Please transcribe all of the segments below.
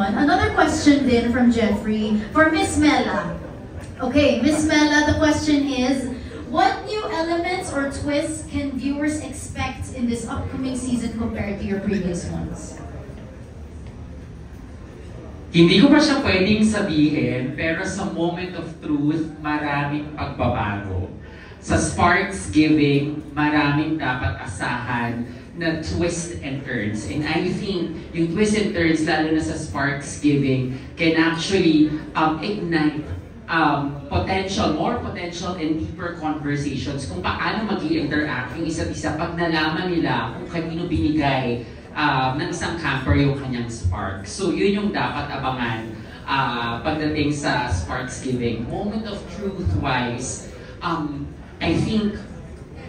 yun. Another question din from Jeffrey for Miss Mela. Okay, Miss Mela, the question is, what new elements or twists can viewers expect in this upcoming season compared to your previous ones? Hindi ko pa siya pwedeng sabihin, pero sa moment of truth, maraming pagbabago. Sa Sparks Giving, maraming dapat asahan na twist and turns. And I think yung twist and turns, lalo na sa Sparks Giving, can actually ignite more potential and deeper conversations kung paano mag-i-interact yung isa't isa pag nalaman nila kung kanino binigay ng isang camper yung kanyang spark. So yun yung dapat abangan pagdating sa Sparks Giving. Moment of truth-wise, I think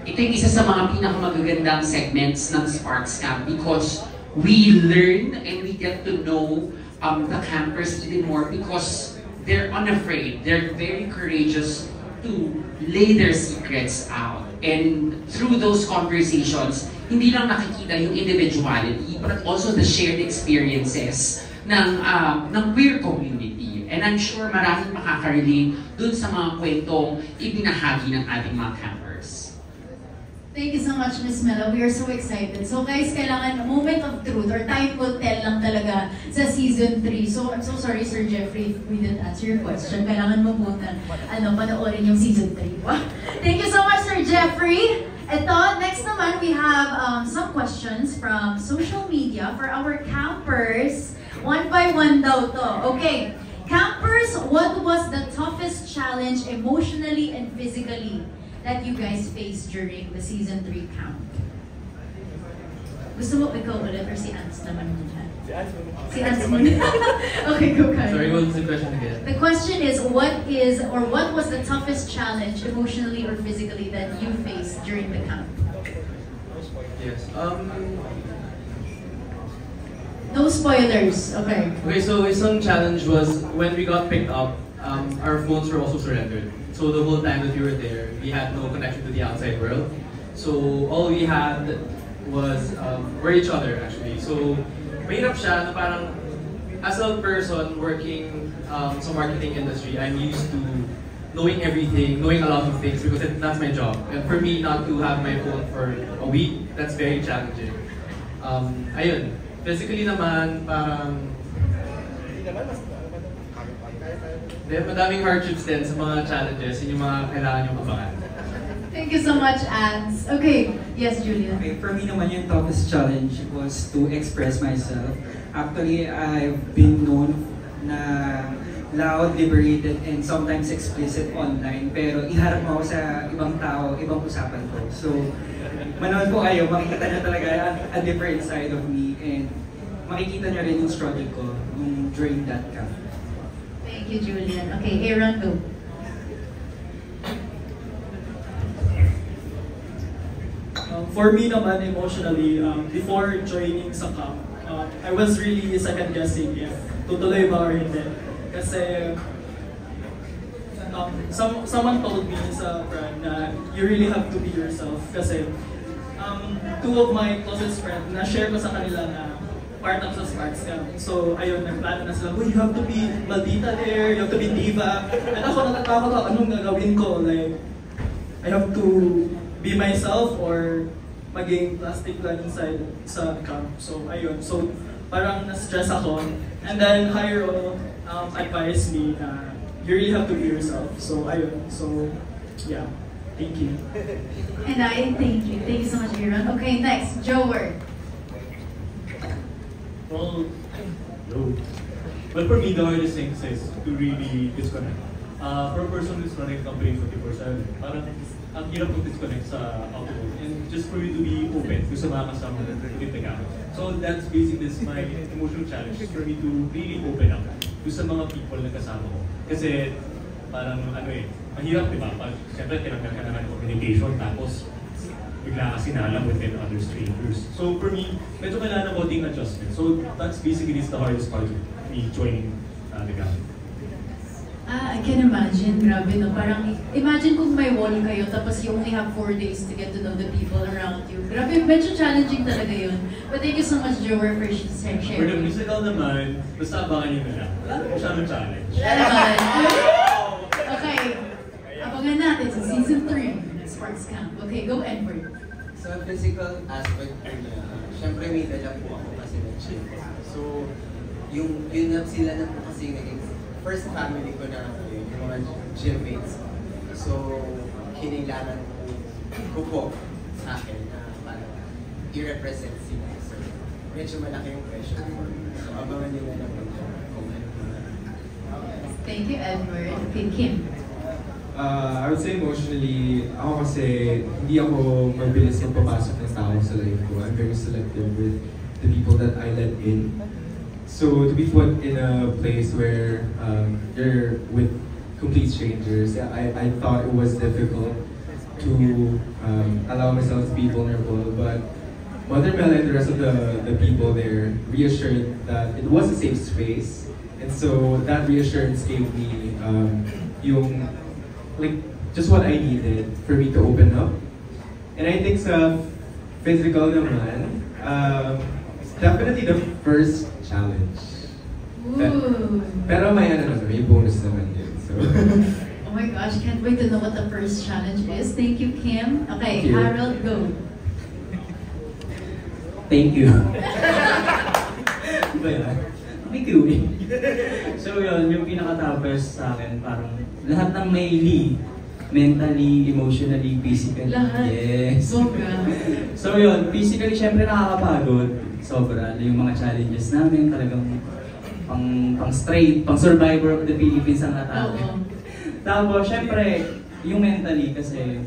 ito yung isa sa mga pinakamagagandang segments ng Sparks Camp because we learn and we get to know the campers even more because they're unafraid, they're very courageous to lay their secrets out. And through those conversations, hindi lang nakikita yung individuality, but also the shared experiences ng queer community. And I'm sure maraming makaka-relate dun sa mga kwentong ibinahagi ng ating mga campers. Thank you so much, Miss Mela. We are so excited. So guys, kailangan moment of truth or time will tell lang talaga sa season 3. So I'm so sorry, Sir Jeffrey, if we didn't answer your question. Kailangan mo muna panoorin yung season 3. Thank you so much, Sir Jeffrey. Ito, next naman, we have some questions from social media for our campers. One by one daw to. Okay. Campers, what was the toughest challenge emotionally and physically that you guys faced during the season 3 camp? Gusto mo ikaw ulit or si Ans naman muna? Si Ans muna. Okay, go Kyle. Sorry, what's the question again? The question is, what was the toughest challenge emotionally or physically that you faced during the camp? Yes. No spoilers. Okay. Okay, so some challenge was when we got picked up, our phones were also surrendered. So the whole time that we were there, we had no connection to the outside world. So all we had was were each other actually. So mahirap siya na parang as a person working sa marketing industry, I'm used to knowing everything, knowing a lot of things because that's my job. And for me not to have my phone for a week, that's very challenging. Ayun, physically naman parang madaming hardships din sa mga challenges, yun yung mga kailangan yung abangan. Thank you so much, Ans. Okay, yes, Julia. Okay, for me naman yung toughest challenge was to express myself. Actually, I've been known na loud, liberated, and sometimes explicit online. Pero iharap mo ako sa ibang tao, ibang usapan ko. So, manood po kayo, makikita nyo talaga a different side of me. And makikita nyo rin yung struggle ko during that camp. Thank you, Julian. Okay, Aaron, go. For me naman, emotionally, before joining sa camp, I was really second-guessing if tutuloy ba or hindi. Kasi someone told me sa friend na you really have to be yourself. Kasi two of my closest friends, na-share ko sa kanila na part of the Sparks Camp. So, ayun, nagplano na sila, oh, you have to be maldita there, you have to be diva. At ako natatakot ako, anong gagawin ko? Like, I have to be myself or maging plastic lang inside sa camp. So, ayun. So, parang na-stress ako. And then, Jairo advised me na you really have to be yourself. So, ayun. So, yeah. Thank you. And I thank you. Thank you so much, Aaron. Okay, next, Joe Word. Well, for me, the hardest thing is to really disconnect. For a person who's running a company 24/7, parang ang hirap mag-disconnect sa outlook and just for you to be open to sa mga kasama within the camp. So that's basically my emotional challenge, for me to really open up to sa mga people na kasama ko. Kasi parang mahirap, di ba? Siyempre, tinanggal ka naman ng communication, tapos bigla ka sinala within other strangers. So for me, medyo kailangan ng konting adjustment. So that's basically the hardest part of me joining the camp. I can imagine, grabe no. Parang, imagine kung may wall kayo, tapos you only have 4 days to get to know the people around you. Grabe, medyo challenging talaga yun. But thank you so much, Joer, for sharing. For the musical naman, basta abangan nyo na lang. Wala naman masyadong challenge. Naman. Okay, abangan natin sa season 3 ng Sparks Camp. Okay, go Edward. Sa physical aspect ko na, syempre may dala po ako kasi nag-gym. So, yun na sila na po kasi naging first family ko na yun, yung mga gym mates. So, kinailangan ko po sa akin na parang i-represent sila. So, medyo malaki yung pressure ko. So, abangan nyo na lang kung ano. Thank you, Edward. Okay, Kim. I would say emotionally, ako kasi hindi ako mabilis na papasok ng tao sa life ko. I'm very selective with the people that I let in. So to be put in a place where you're with complete strangers, I thought it was difficult to allow myself to be vulnerable. But Mother Mel and the rest of the people there reassured that it was a safe space. And so that reassurance gave me yung, like, just what I needed for me to open up. And I think sa physical naman, definitely the first challenge. Ooh. Pero may may bonus naman yun. So. Oh my gosh, can't wait to know what the first challenge is. Thank you, Kim. Okay, Thank you. Harold, go. Thank you. Diba yan? Thank you. So yun, yung pinaka-toughest sa akin, parang lahat ng may mentally, emotionally, physically. Lahat? Yes. Sobra. So yun, physically syempre nakakapagod. Sobra. Yung mga challenges namin talagang pang straight, pang survivor of the Philippines ang atake. Tapos syempre, yung mentally kasi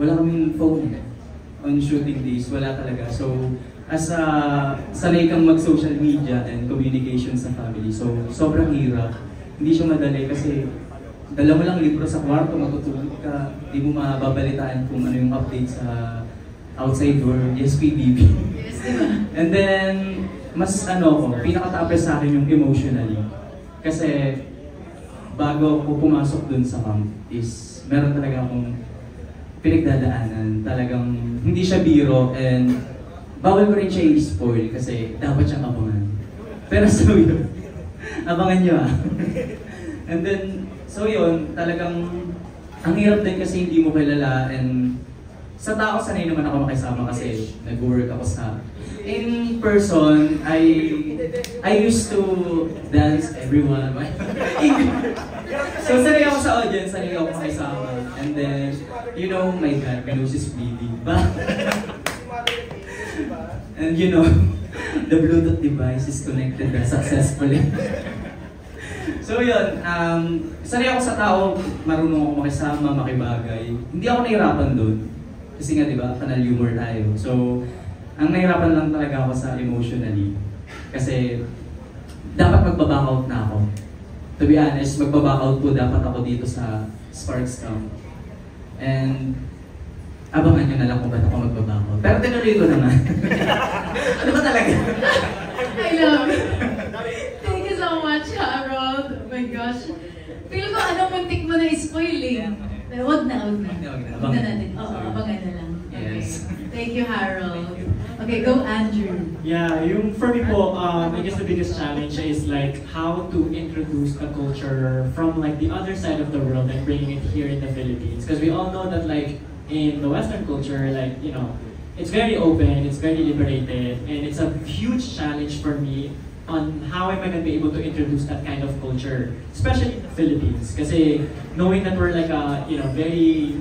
wala kaming phone on shooting days, wala talaga. So as sanay kang mag-social media and communication sa family. So sobrang hirap. Hindi siya madali kasi dala mo lang libro sa kwarto, matutulog ka, hindi mo mababalitaan kung ano yung update sa outside world, SPBB. Yes, diba? And then, mas pinaka-toughest sa akin yung emotionally. Kasi, bago ako pumasok dun sa camp is, meron talaga akong pinagdadaanan. Talagang, hindi siya biro and bawal ko rin siya i-spoil kasi dapat siyang abangan. Pero so yun, abangan nyo And then, so yun, talagang, ang hirap din kasi hindi mo kilala and sa tao, sanay naman ako makisama kasi nag-work ako sa in person. I used to dance everyone. So sanay ako sa audience, sanay ako makisama. And then, you know, my God, my nose is bleeding. And you know, the Bluetooth device is connected successfully. So yun, sanay ako sa tao, marunong ako makisama, makibagay. Hindi ako nahirapan doon. Kasi nga, di ba, kanal humor tayo. So, ang nahirapan lang talaga ako sa emotionally. Kasi, dapat magbaback out na ako. To be honest, magbaback out po dapat ako dito sa Sparks Camp. And, abangan nyo na lang kung ba't ako magbaback out. Pero tinuloy ko naman. Ano ba talaga? I love it. Thank you so much, Harold. Oh my gosh. Feel ko muntik mo na i-spoil eh. Pero wag na. Wag na natin. Oo, abangan na lang. Okay. Yes. Thank you, Harold. Okay, go Andrew. Yeah, for me po, I guess the biggest challenge is like how to introduce the culture from like the other side of the world and bringing it here in the Philippines. Because we all know that like in the Western culture, like, you know, it's very open, it's very liberated, and it's a huge challenge for me on how am I going to be able to introduce that kind of culture, especially in the Philippines. Kasi knowing that we're like a, you know, very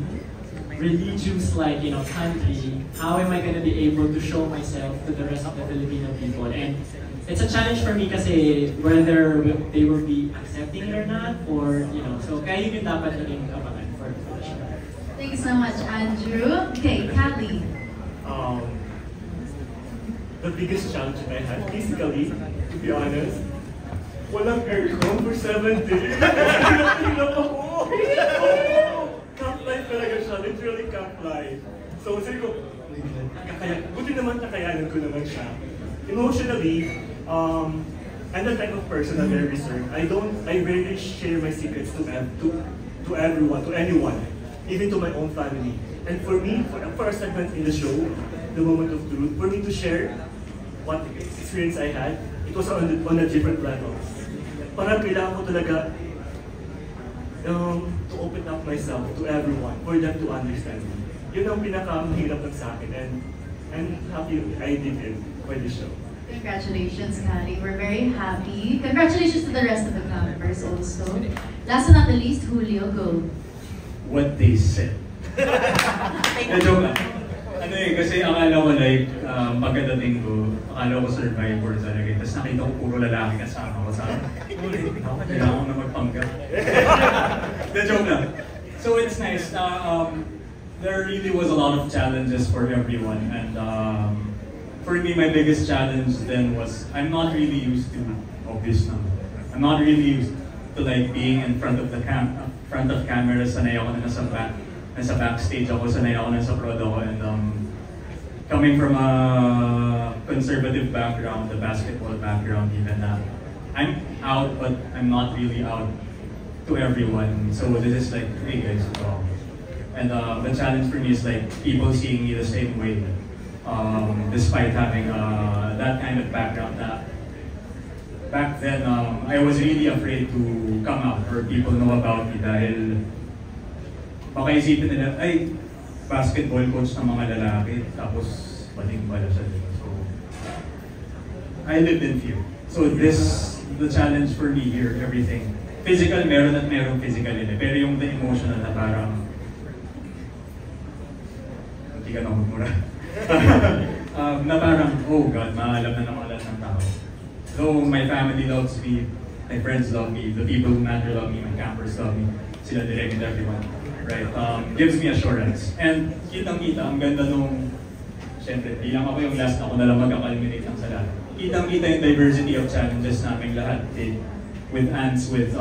religious, like, you know, country, how am I going to be able to show myself to the rest of the Filipino people? And it's a challenge for me kasi whether they will be accepting it or not, or, you know, so kaya yun yung dapat naging abangan for the show. Thank you so much, Andrew. Okay, Callie. The biggest challenge that I had physically, to be honest, walang aircon for 7 days. Hirap ako! Camp life talaga siya, literally camp life. So sabi ko, buti naman nakayanan ko naman siya. Emotionally, I'm the type of person na very reserved. I rarely share my secrets to everyone, to anyone, even to my own family. And for me, for a segment in the show, The Moment of Truth, for me to share what experience I had, it was on a different level. Parang kailangan ko talaga to open up myself to everyone, for them to understand me. Yun ang pinakamahirap sa akin, and I'm happy I did it for this show. Congratulations, Kali. We're very happy. Congratulations to the rest of the campers also. Last but not the least, Julio, go. What they said. Joke lang. Ano kasi akala ko like, pagkadating ko, akala ko survivor talaga. Tapos nakita ko puro lalaki kasama ko sa kailangan ko na magpanggap. Joke lang. So it's nice. There really was a lot of challenges for everyone. And for me, my biggest challenge then was I'm not really used to obvious naman. I'm not really used to like being in front of the camera. Sanay ako na nasa backstage ako, sanay ako nasa prod ako, and coming from a conservative background, the basketball background even, I'm out but I'm not really out to everyone. So this is like, hey guys, and the challenge for me is like people seeing me the same way. Despite having that kind of background, back then I was really afraid to come out or people know about me dahil baka isipin nila, ay, basketball coach ng mga lalaki, tapos baling pala siya. So, I lived in fear. So the challenge for me here, everything. Physical, meron at meron physical yun. Pero yung the emotional na parang, hindi ka na humura. Na parang, oh God, maalam na ng mga lahat ng tao. Though my family loves me, my friends love me, the people who matter love me, my campers love me, sila direct and everyone, right? Gives me assurance. And kitang-kita, ang ganda nung, syempre, di lang ako yung last na ako na lang mag-culminate ng sa lahat. Kitang-kita yung diversity of challenges namin lahat. With Ants, with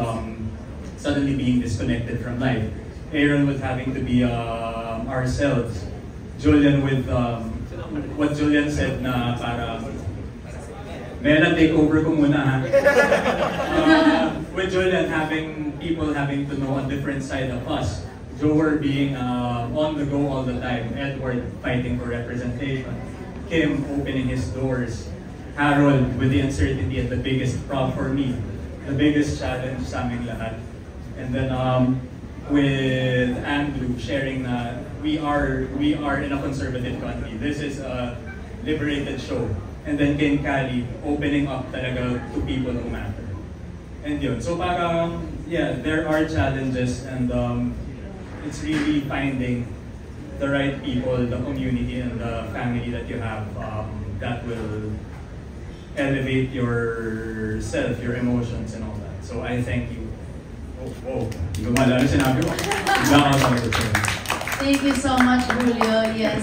suddenly being disconnected from life. Aaron with having to be ourselves. Julian with what Julian said na para Mela, take over ko muna ha. With Julian having people having to know a different side of us. Joer being on the go all the time. Edward fighting for representation. Kim opening his doors. Harold with the uncertainty and the biggest problem for me. The biggest challenge sa aming lahat. And then with Andrew sharing na we are in a conservative country. This is a liberated show. And then Ken Kali opening up talaga to people who matter. And yun. So parang, yeah, there are challenges and it's really finding the right people, the community and the family that you have that will elevate yourself, your emotions and all that. So I thank you. Oh, hindi ko maalala sinabi ko. Thank you so much, Julio. Yes.